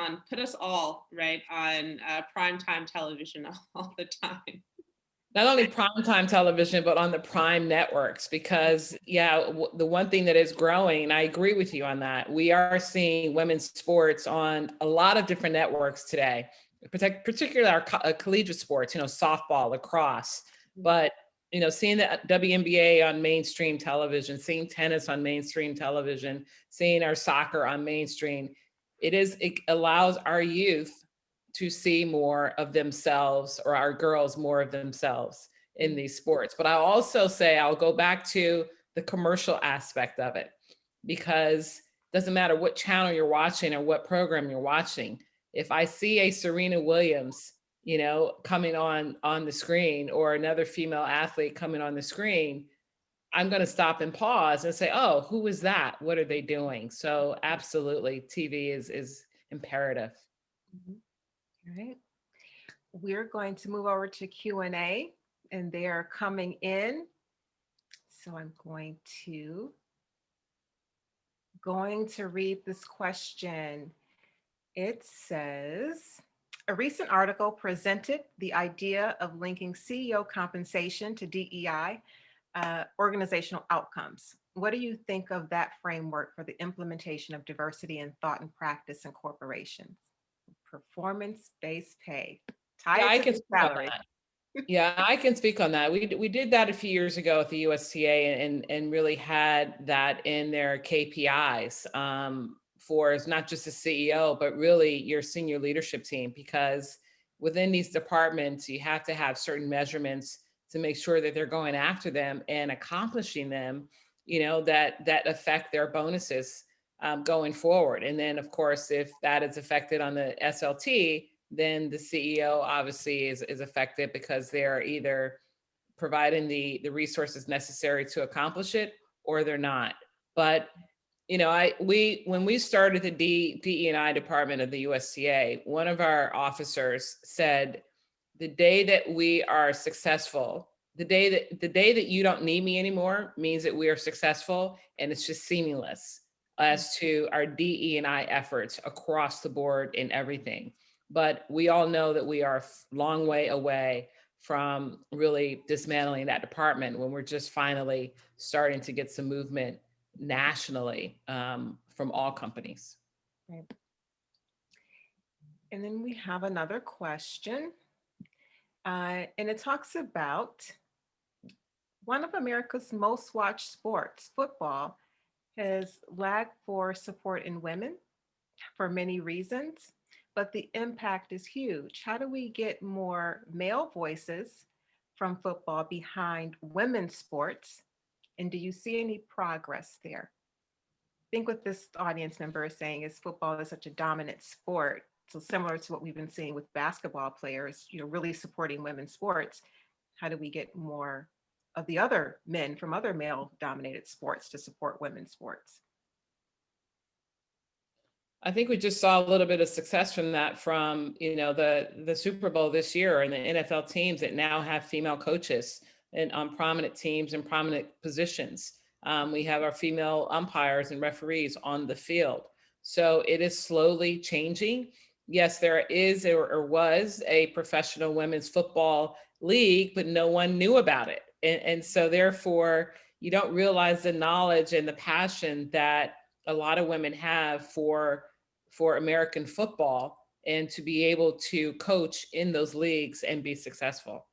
all right on primetime television all the time. Not only primetime television, but on the prime networks, because yeah, the one thing that is growing, and I agree with you on that, we are seeing women's sports on a lot of different networks today, particularly our collegiate sports, softball, lacrosse, but seeing the WNBA on mainstream television, seeing tennis on mainstream television, seeing our soccer on mainstream, it allows our youth to see more of themselves, or our girls more of themselves in these sports. But I'll also say, I'll go back to the commercial aspect of it, because it doesn't matter what channel you're watching or what program you're watching. If I see a Serena Williams, coming on the screen, or another female athlete coming on the screen, I'm going to stop and pause and say, oh, who is that? What are they doing? So absolutely, TV is imperative. Mhm. All right. We're going to move over to Q&A, and they are coming in. So I'm going to read this question. It says, a recent article presented the idea of linking CEO compensation to DEI organizational outcomes. What do you think of that framework for the implementation of diversity in thought and practice in corporations? Performance-based pay. Tie Yeah, it I to can the speak on salary. that. Yeah, I can speak on that. We did that a few years ago at the USTA, and really had that in their KPIs, for not just the CEO, but really your senior leadership team, because within these departments, you have to have certain measurements to make sure that they're going after them and accomplishing them, that affect their bonuses going forward. And then, of course, if that is affected on the SLT, then the CEO obviously is affected, because they're either providing the resources necessary to accomplish it, or they're not. But when we started the DE&I department of the USTA, one of our officers said, the day that we are successful, the day that you don't need me anymore, means that we are successful, and it's just seamless as to our DE&I efforts across the board in everything. But we all know that we are a long way away from really dismantling that department, when we're just finally starting to get some movement nationally, from all companies. Right. And then we have another question, and it talks about one of America's most watched sports, football, has lagged for support in women for many reasons, but the impact is huge. How do we get more male voices from football behind women's sports? And do you see any progress there? I think what this audience member is saying is football is such a dominant sport. So similar to what we've been seeing with basketball players, really supporting women's sports. How do we get more of the other men from other male dominated sports to support women's sports? I think we just saw a little bit of success from that from, the Super Bowl this year and the NFL teams that now have female coaches and on prominent teams and prominent positions. We have our female umpires and referees on the field. So it is slowly changing. Yes, there is or was a professional women's football league, but no one knew about it. And so therefore, you don't realize the knowledge and the passion that a lot of women have for American football and to be able to coach in those leagues and be successful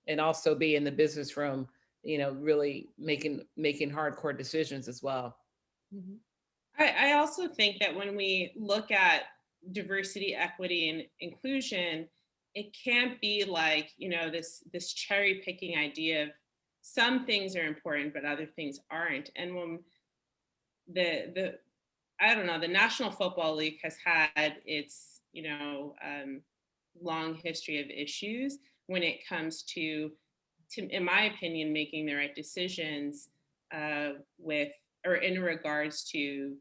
and also be in the business room, really making hardcore decisions as well. Mhm. I also think that when we look at diversity, equity, and inclusion, it can't be like, this cherry picking idea of some things are important, but other things aren't. And when the I don't know, the National Football League has had its, long history of issues when it comes to, in my opinion, making the right decisions with or in regards to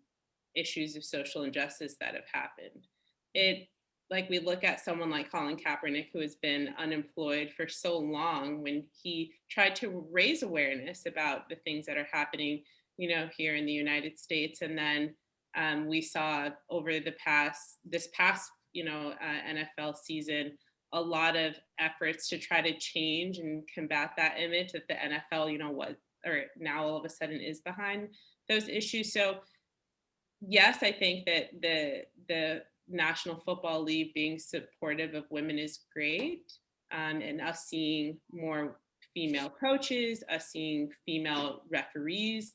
issues of social injustice that have happened. It like we look at someone like Colin Kaepernick, who has been unemployed for so long, when he tried to raise awareness about the things that are happening, here in the United States, and then we saw over this past, NFL season, a lot of efforts to try to change and combat that image that the NFL, now all of a sudden is behind those issues. So yes, I think that the National Football League being supportive of women is great, and us seeing more female coaches, us seeing female referees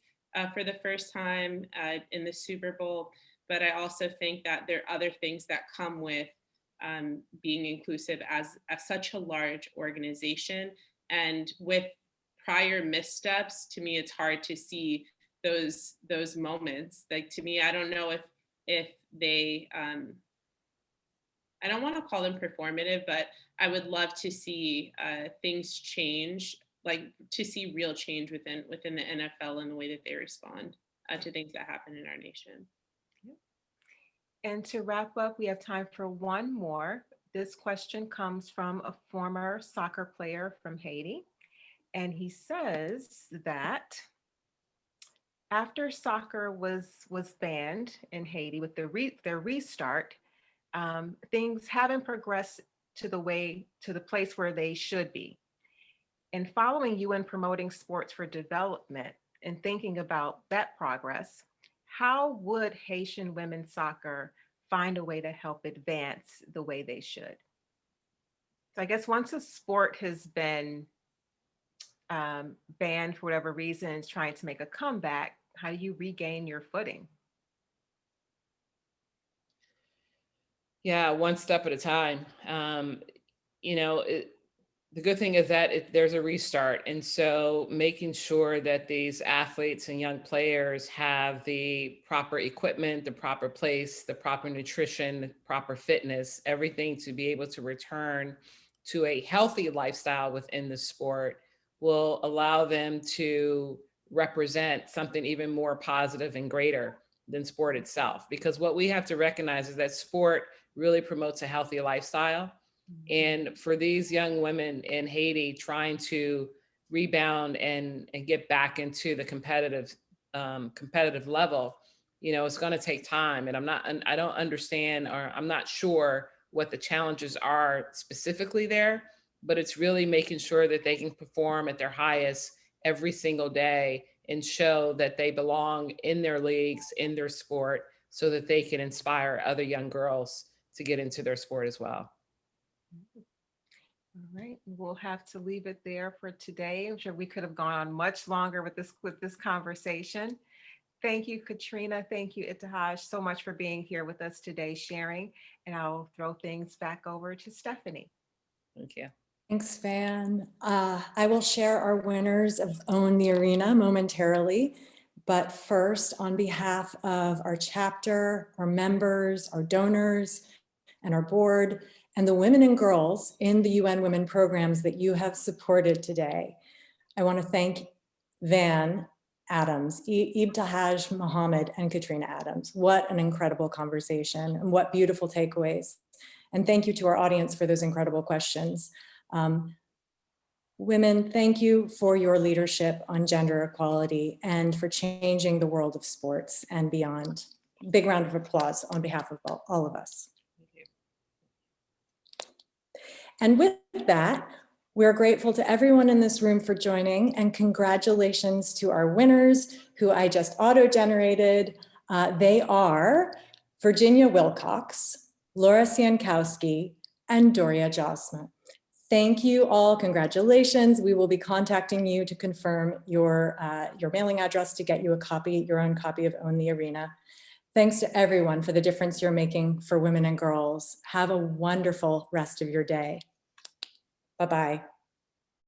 for the first time in the Super Bowl. But I also think that there are other things that come with being inclusive as such a large organization, and with prior missteps. To me, it's hard to see those moments. Like, to me, I don't know if they I don't want to call them performative, but I would love to see things change, like to see real change within the NFL and the way that they respond to things that happen in our nation. And to wrap up, we have time for one more. This question comes from a former soccer player from Haiti. And he says that after soccer was banned in Haiti with their restart, things haven't progressed to the place where they should be. And following UN promoting sports for development and thinking about that progress, how would Haitian women's soccer find a way to help advance the way they should? So I guess once a sport has been banned for whatever reason, is trying to make a comeback, how do you regain your footing? Yeah, one step at a time. The good thing is that there's a restart. And so making sure that these athletes and young players have the proper equipment, the proper place, the proper nutrition, the proper fitness, everything to be able to return to a healthy lifestyle within the sport will allow them to represent something even more positive and greater than sport itself. Because what we have to recognize is that sport really promotes a healthy lifestyle. And for these young women in Haiti trying to rebound and get back into the competitive level, it's going to take time. And I don't understand, or I'm not sure what the challenges are specifically there, but it's really making sure that they can perform at their highest every single day and show that they belong in their leagues, in their sport, so that they can inspire other young girls to get into their sport as well. All right, we'll have to leave it there for today. I'm sure we could have gone on much longer with this conversation. Thank you, Katrina. Thank you, Ibtihaj, so much for being here with us today, sharing. And I'll throw things back over to Stephanie. Thank you. Thanks, Van. I will share our winners of Own the Arena momentarily. But first, on behalf of our chapter, our members, our donors, and our board, and the women and girls in the UN Women programs that you have supported today, I want to thank Van Adams, Ibtihaj Muhammad, and Katrina Adams. What an incredible conversation and what beautiful takeaways. And thank you to our audience for those incredible questions. Women, thank you for your leadership on gender equality and for changing the world of sports and beyond. Big round of applause on behalf of all of us. And with that, we're grateful to everyone in this room for joining, and congratulations to our winners who I just auto-generated. They are Virginia Wilcox, Laura Siankowski, and Doria Josma. Thank you all, congratulations. We will be contacting you to confirm your mailing address to get you your own copy of Own the Arena. Thanks to everyone for the difference you're making for women and girls. Have a wonderful rest of your day. Bye-bye.